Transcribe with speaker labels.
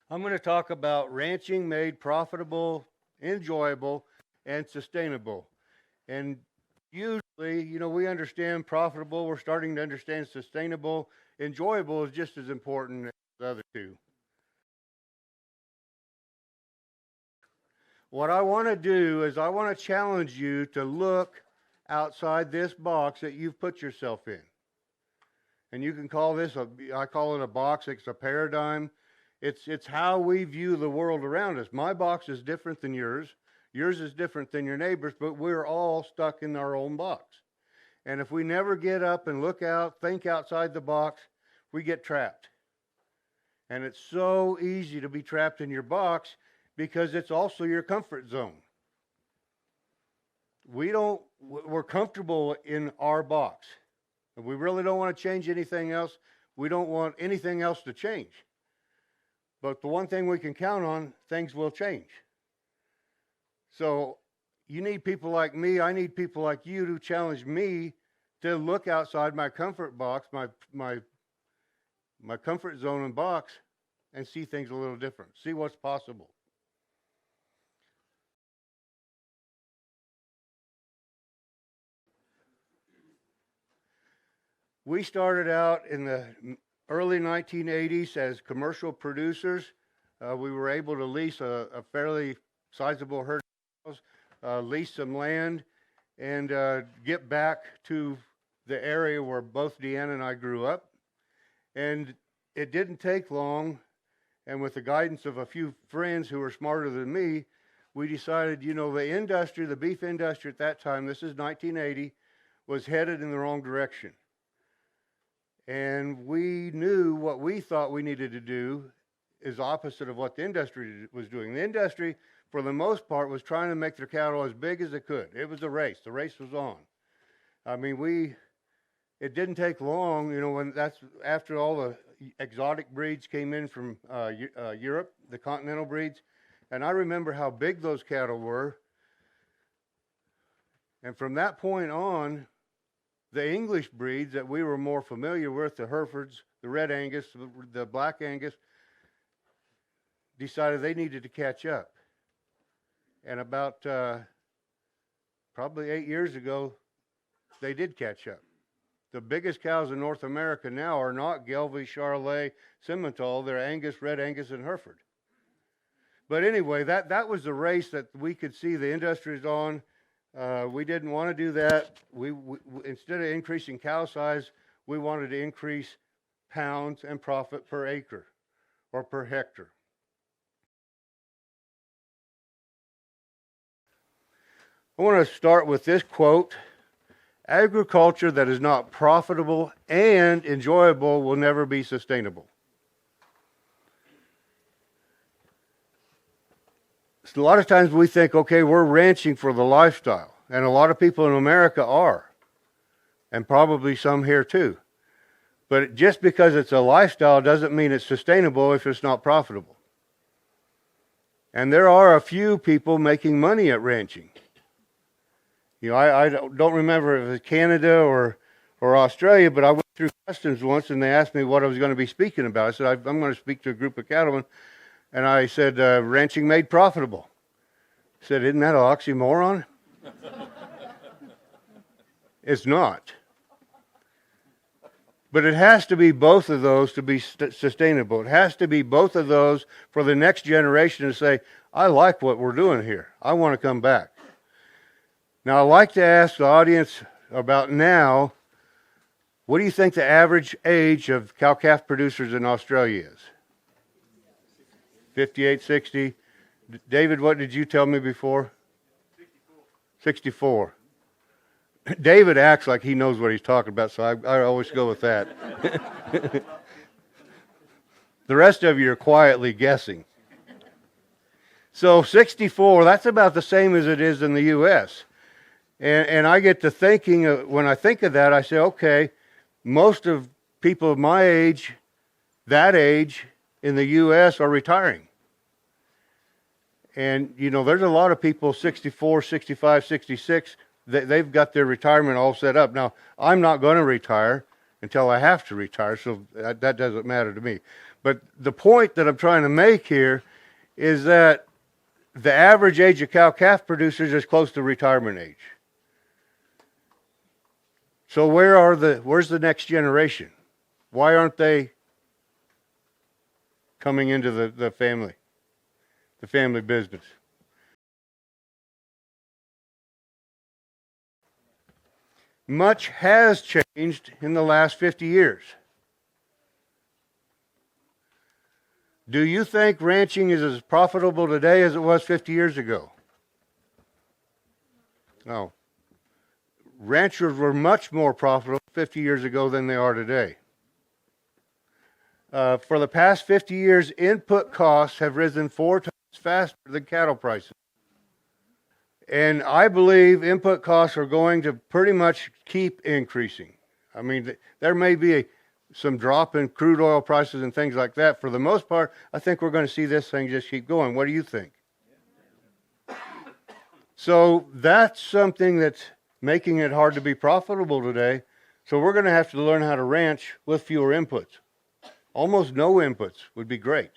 Speaker 1: I'm going to talk about ranching made profitable, enjoyable, and sustainable. And usually, we understand profitable, we're starting to understand sustainable. Enjoyable is just as important as the other two. What I want to do is I want to challenge you to look outside this box that you've put yourself in. And you can call this, I call it a box, it's a paradigm. It's how we view the world around us. My box is different than yours. Yours is different than your neighbor's, but we're all stuck in our own box. And if we never get up and look out, think outside the box, we get trapped. And it's so easy to be trapped in your box because it's also your comfort zone. We're comfortable in our box. We really don't want to change anything else. We don't want anything else to change. But the one thing we can count on, things will change. So you need people like me. I need people like you to challenge me to look outside my comfort box, my comfort zone and box, and see things a little different. See what's possible. We started out in the early 1980s as commercial producers. We were able to lease a fairly sizable herd of cows, lease some land, and get back to the area where both Deanna and I grew up. And it didn't take long, and with the guidance of a few friends who were smarter than me, we decided, the beef industry at that time, this is 1980, was headed in the wrong direction. And we knew what we thought we needed to do is opposite of what the industry was doing. The industry, for the most part, was trying to make their cattle as big as it could. It was a race. The race was on. I mean, it didn't take long, when that's after all the exotic breeds came in from Europe, the continental breeds. And I remember how big those cattle were. And from that point on, the English breeds that we were more familiar with, the Herefords, the Red Angus, the Black Angus, decided they needed to catch up. And about probably 8 years ago, they did catch up. The biggest cows in North America now are not Gelbvieh, Charolais, Simmental. They're Angus, Red Angus, and Hereford. But anyway, that was the race that we could see the industry is on. We didn't want to do that. We instead of increasing cow size, we wanted to increase pounds and profit per acre or per hectare. I want to start with this quote: agriculture that is not profitable and enjoyable will never be sustainable. A lot of times we think, okay, we're ranching for the lifestyle. And a lot of people in America are. And probably some here too. But just because it's a lifestyle doesn't mean it's sustainable if it's not profitable. And there are a few people making money at ranching. I don't remember if it was Canada or Australia, but I went through customs once and they asked me what I was going to be speaking about. I said, I'm going to speak to a group of cattlemen. And I said, ranching made profitable. He said, isn't that an oxymoron? It's not. But it has to be both of those to be sustainable. It has to be both of those for the next generation to say, I like what we're doing here. I want to come back. Now, I'd like to ask the audience about now, what do you think the average age of cow-calf producers in Australia is? 58, 60. David, what did you tell me before? 64. David acts like he knows what he's talking about, so I always go with that. The rest of you are quietly guessing. So 64, that's about the same as it is in the U.S. And I get to thinking, when I think of that, I say, okay, most of people of my age, that age, in the U.S. are retiring. And, there's a lot of people, 64, 65, 66, they've got their retirement all set up. Now, I'm not going to retire until I have to retire, so that doesn't matter to me. But the point that I'm trying to make here is that the average age of cow-calf producers is close to retirement age. So where's the next generation? Why aren't they coming into the family business? Much has changed in the last 50 years. Do you think ranching is as profitable today as it was 50 years ago? No. Ranchers were much more profitable 50 years ago than they are today. For the past 50 years, input costs have risen 4 times faster than cattle prices. And I believe input costs are going to pretty much keep increasing. I mean, there may be some drop in crude oil prices and things like that. For the most part, I think we're going to see this thing just keep going. What do you think? So that's something that's making it hard to be profitable today. So we're going to have to learn how to ranch with fewer inputs. Almost no inputs would be great.